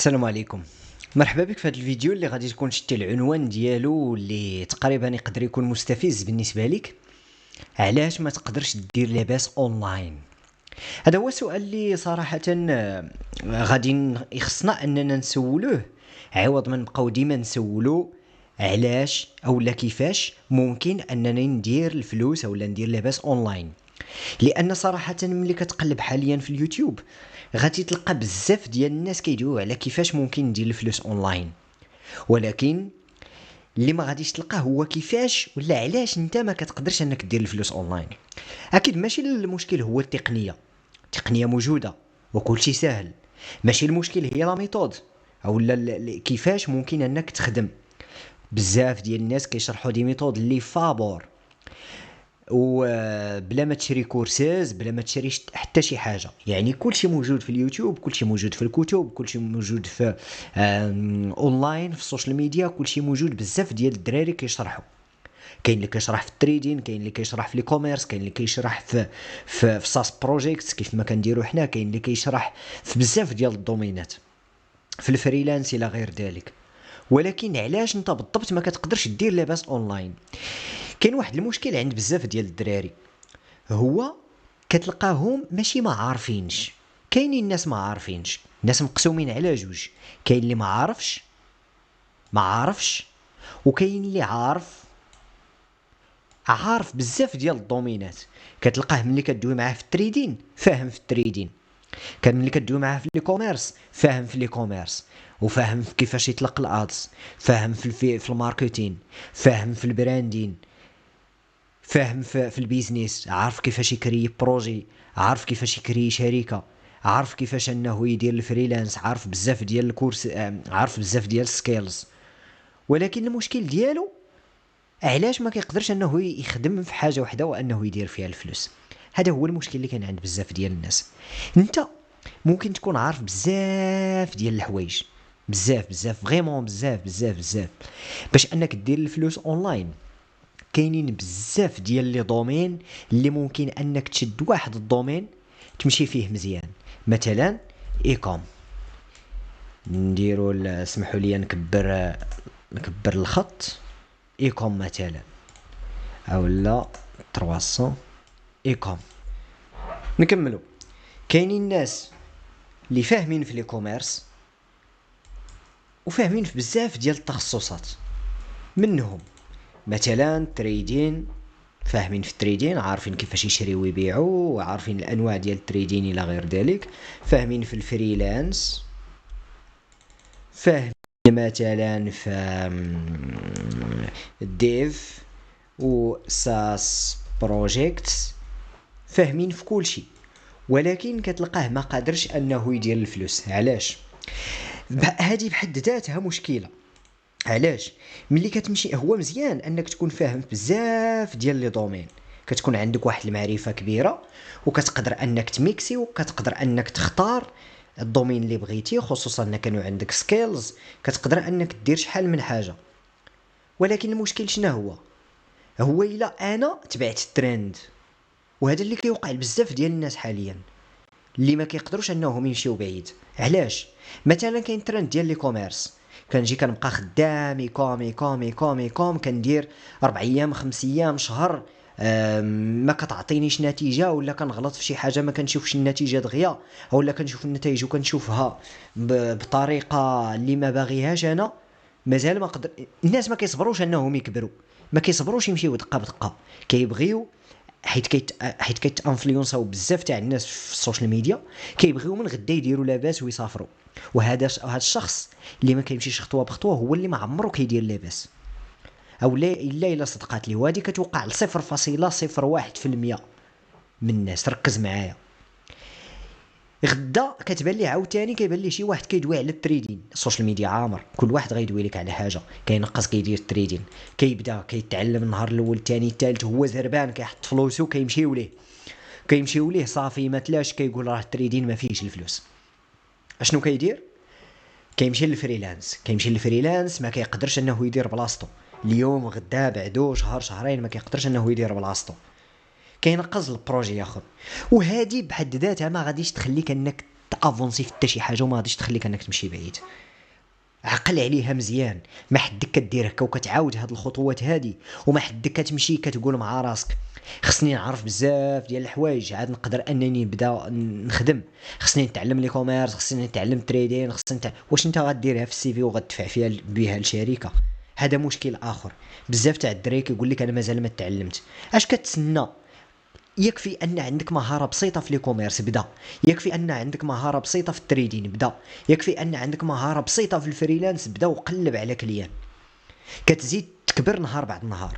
السلام عليكم. مرحبا بك في هذا الفيديو اللي غادي تكون شتي العنوان ديالو اللي تقريبا يقدر يكون مستفز بالنسبه لك. علاش ما تقدرش دير لاباس اونلاين؟ هذا هو السؤال اللي صراحه غادي يخصنا اننا نسولوه، عوض ما نبقاو ديما نسولو علاش اولا كيفاش ممكن انني ندير الفلوس اولا ندير لاباس اونلاين. لان صراحه ملي كتقلب حاليا في اليوتيوب غادي تلقى بزاف ديال الناس كيدويو على كيفاش ممكن ندير الفلوس اونلاين، ولكن اللي ما غاديش تلقاه هو كيفاش ولا علاش انت ما كتقدرش انك دير الفلوس اونلاين. اكيد ماشي المشكل هو التقنيه موجوده وكل شيء سهل، ماشي المشكل هي لا ميثود اولا كيفاش ممكن انك تخدم. بزاف ديال الناس كيشرحوا دي ميثود اللي فابور، وبلا ما تشري كورسات، بلا ما تشري حتى شي حاجه. يعني كل شيء موجود في اليوتيوب، كل شيء موجود في الكتب، كل شيء موجود في اونلاين في السوشيال ميديا، كل شيء موجود. بزاف ديال الدراري كيشرحوا، كاين اللي كيشرح في التريدين، كاين اللي كيشرح في الكوميرس، كاين اللي كيشرح في ساس بروجيكتس كيف ما كنديروا حنا، كاين اللي كيشرح في بزاف ديال الدومينات في الفريلانس الى غير ذلك. ولكن علاش انت بالضبط ما كتقدرش دير لاباس اونلاين؟ كاين واحد المشكل عند بزاف ديال الدراري، هو كتلقاهم ماشي ما عارفينش. كاينين الناس ما عارفينش، الناس مقسومين على جوج. كاين اللي ما عارفش وكاين اللي عارف بزاف ديال الدومينات. كتلقاه ملي كدوي معاه في التريدين فاهم في التريدين، كان ملي كدوي معاه في لي كوميرس فاهم في لي كوميرس، وفاهم في كيفاش يطلق الادز، فاهم في الماركتين، فاهم في البراندين، فاهم في البيزنس، عارف كيفاش يكري بروجي، عارف كيفاش يكري شركه، عارف كيفاش انه يدير الفريلانس، عارف بزاف ديال الكورس، عارف بزاف ديال السكيلز. ولكن المشكل ديالو علاش ما كيقدرش انه يخدم في حاجه واحده وانه يدير فيها الفلوس. هذا هو المشكل اللي كان عند بزاف ديال الناس. انت ممكن تكون عارف بزاف ديال الحوايج، بزاف فريمون بزاف باش انك دير الفلوس اونلاين. كاينين بزاف ديال لي دومين اللي ممكن انك تشد واحد الدومين تمشي فيه مزيان. مثلا ايكوم، اسمحوا لي نكبر الخط. ايكوم مثلا اولا 300 ايكوم. نكملوا. كاينين ناس اللي فاهمين في لي كوميرس وفاهمين في بزاف ديال التخصصات، منهم مثلا تريدين، فاهمين في التريدين، عارفين كيفاش يشريو ويبيعوا، وعارفين الانواع ديال التريدين الى غير ذلك. فاهمين في الفريلانس، فاهمين مثلا في الديف وساس بروجيكتس، فاهمين في كل شيء. ولكن كتلقاه ما قادرش انه يدير الفلوس. علاش؟ هذه بحد ذاتها مشكله. علاش؟ ملي كتمشي، هو مزيان انك تكون فاهم بزاف ديال لي دومين، كتكون عندك واحد المعرفه كبيره وكتقدر انك تميكسي، وكتقدر انك تختار الدومين اللي بغيتي، خصوصا ان كانوا عندك سكيلز كتقدر انك دير شحال من حاجه. ولكن المشكل شنو هو الا انا تبعت الترند، وهذا اللي كيوقع لبزاف ديال الناس حاليا اللي ما كيقدروش انهم يمشيو بعيد. علاش؟ مثلا كاين ترند ديال لي كوميرس، كنجي كنبقى خدام ايكوم كندير 4 ايام 5 ايام شهر، ما كتعطينيش نتيجه، ولا كنغلط في شي حاجه ما كنشوفش النتيجه دغيا، اولا كنشوف النتائج وكنشوفها بطريقه اللي ما باغيهاش انا. مازال ما قدر الناس ما كيصبروش انهم يكبروا، ما كيصبروش يمشيو دقه بدقه، كيبغيو حيت انفلونساو بزاف تاع الناس في السوشيال ميديا، كيبغيو من غدا يديروا لاباس ويسافروا. هذا الشخص اللي ما كيمشيش خطوه بخطوه هو اللي ما عمره كيدير لاباس، او لا الا صدقات لي. وهذه كتوقع ل 0.01% من الناس. ركز معايا. غدا كتبان ليه عاوتاني كيبان ليه شي واحد كيدوي على التريدين. السوشيال ميديا عامر، كل واحد غيدوي لك على حاجه، كينقص كيدير التريدين، كيبدا كيتعلم النهار الاول الثاني الثالث، هو زربان كيحط فلوسه كيمشيو ليه صافي ما تلاش، كيقول راه التريدين ما فيهش الفلوس. اشنو كيدير؟ كيمشي للفريلانس ما كيقدرش انه يدير بلاصتو، اليوم غدا بعدو شهر شهرين ما كيقدرش انه يدير بلاصتو، كينقز البروجي ياخذ. وهذه بحد ذاتها ما غاديش تخليك انك تافونسي في حتى شي حاجه وما غاديش تخليك انك تمشي بعيد. عقل عليها مزيان، ما حدك كدير هكا وكتعاود هاد الخطوات هادي، وما حدك كتمشي كتقول مع راسك خصني نعرف بزاف ديال الحوايج عاد نقدر انني نبدا نخدم، خصني نتعلم لي كوميرس، خصني نتعلم تريدين، واش انت غديرها في السي في وغتدفع فيها بها لشركه؟ هذا مشكل اخر. بزاف تاع الدراري كيقول لك انا مازال ما تعلمت. اش كتسنى؟ يكفي ان عندك مهاره بسيطه في لي كوميرس، بدا. يكفي ان عندك مهاره بسيطه في التريدين، بدا. يكفي ان عندك مهاره بسيطه في الفريلانس، بدا وقلب على كليان. كتزيد تكبر نهار بعد نهار.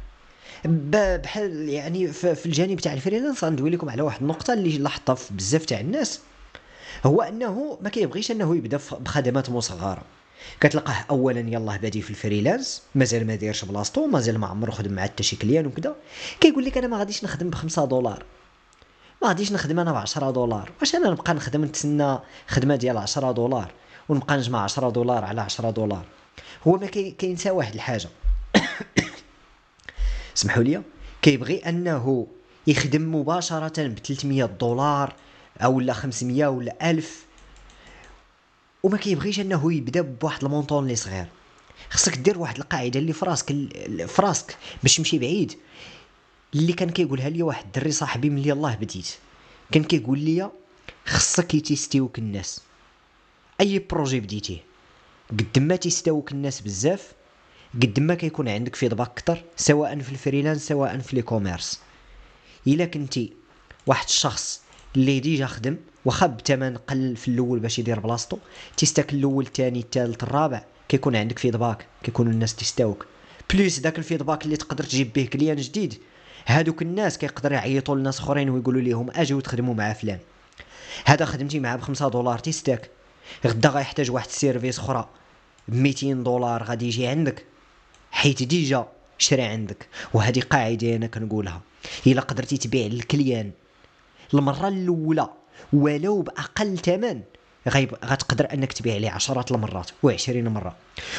بحال يعني في الجانب تاع الفريلانس غندوي لكم على واحد النقطه اللي لاحظتها في بزاف تاع الناس، هو انه ما كيبغيش انه يبدا بخدمات مصغره. كتلقاه اولا يلاه بادي في الفريلانس، مازال ما دايرش بلاصتو، مازال ما عمرو خدم مع حتى شي كليان وكذا، كيقول لك انا ما غاديش نخدم ب5 دولار، ما غاديش نخدم انا ب10 دولار، واش انا نبقى نخدم نتسنى خدمه ديال 10 دولار ونبقى نجمع 10 دولار على 10 دولار؟ هو ما كينسى واحد الحاجه، سمحوا لي، كيبغي انه يخدم مباشره ب 300 دولار او لا 500 ولا 1000، وما كيبغيش انه يبدا بواحد المونطون اللي صغير. خصك دير واحد القاعده اللي في راسك باش تمشي بعيد، اللي كان كيقولها لي واحد الدري صاحبي من يلاه بديت. كان كيقول لي خصك يتيستيوك الناس، اي بروجي بديتيه قد ما تيستاوك الناس بزاف قد ما كيكون عندك فيدباك اكثر، سواء في الفريلانس سواء في لي كوميرس. الا كنتي واحد الشخص اللي ديجا خدم واخا بثمن قل في الاول باش يدير بلاصتو، تيستاك الاول الثاني الثالث الرابع كيكون عندك فيدباك، كيكونوا الناس تيستاوك بليس داك الفيدباك اللي تقدر تجيب به كليان جديد. هادوك الناس كيقدروا يعيطوا لناس اخرين ويقولوا لهم اجيو تخدموا مع فلان، هذا خدمتي معاه ب5 دولار تيستاك، غدا غيحتاج واحد السيرفيس اخرى ب200 دولار غادي يجي عندك حيت ديجا شري عندك. وهذه قاعده انا كنقولها، الا قدرتي تبيع للكليان المره الاولى ولو باقل ثمن غتقدر انك تبيع عليه 10 المرات و20 مره،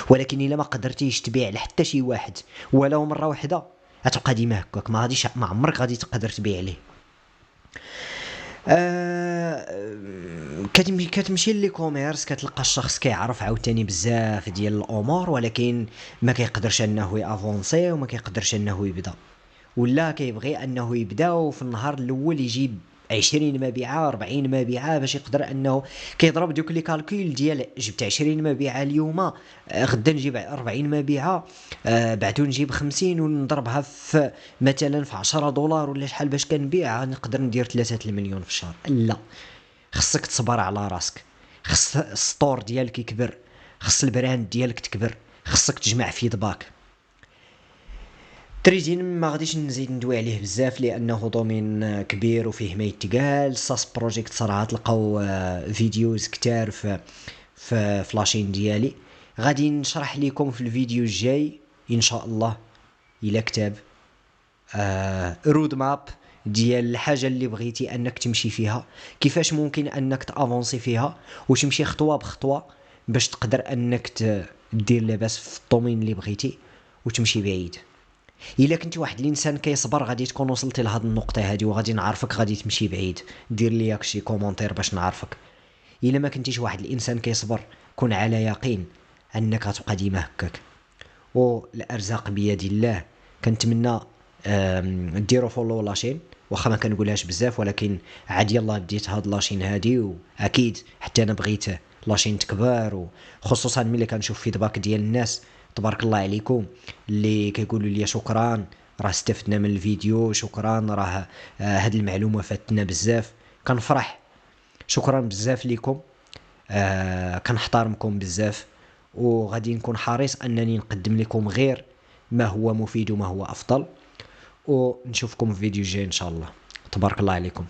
ولكن الا ما قدرتيش تبيع لحتى شي واحد ولو مره واحده غتبقى ديما هكاك، ما عمرك غادي تقدر تبيع عليه. كتمشي لي كوميرس كتلقى الشخص كيعرف عاوتاني بزاف ديال الامور، ولكن ما كيقدرش انه يافونسي وما كيقدرش انه يبدا، ولا كيبغي انه يبدا وفي النهار الاول يجيب 20 مبيعه 40 مبيعه باش يقدر انه كيضرب دوك لي كالكول ديال جبت 20 مبيعه اليوم، غدا نجيب 40 مبيعه، بعدو نجيب 50 ونضربها في مثلا في 10 دولار ولا شحال باش كنبيع نقدر ندير 3 المليون في الشهر. لا، خصك تصبر على راسك، خص السطور ديالك يكبر، خص البراند ديالك تكبر، خصك تجمع فيدباك. تريدين ما غاديش نزيد ندوي عليه بزاف لانه دومين كبير وفيه ما يتقال. ساس بروجيكت صراحه تلقاو فيديوز كتار في فلاشين ديالي، غادي نشرح لكم في الفيديو الجاي ان شاء الله الى كتاب رود ماب ديال الحاجه اللي بغيتي انك تمشي فيها، كيفاش ممكن انك تافونسي فيها وتمشي خطوه بخطوه باش تقدر انك دير لاباس في الدومين اللي بغيتي وتمشي بعيد. الا كنتي واحد الانسان كيصبر غادي تكون وصلتي لهاد النقطه هادي وغادي نعرفك غادي تمشي بعيد. دير لي شي كومونتير باش نعرفك. الا ما كنتيش واحد الانسان كيصبر كون على يقين انك غتبقى ديما هكاك، والارزاق بيد الله. كنتمنى ديروا فولو لاشين، واخا ما كنقولهاش بزاف ولكن عاد يلاه بديت هاد لاشين هادي، واكيد حتى انا بغيت لاشين تكبر، وخصوصا ملي كنشوف فيدباك ديال الناس تبارك الله عليكم اللي كيقولوا لي شكرا راه استفدنا من الفيديو، شكرا راه هاد المعلومه فاتنا بزاف، كنفرح. شكرا بزاف لكم، كنحترمكم بزاف، وغادي نكون حريص انني نقدم لكم غير ما هو مفيد وما هو افضل، ونشوفكم في فيديو جاي ان شاء الله. تبارك الله عليكم.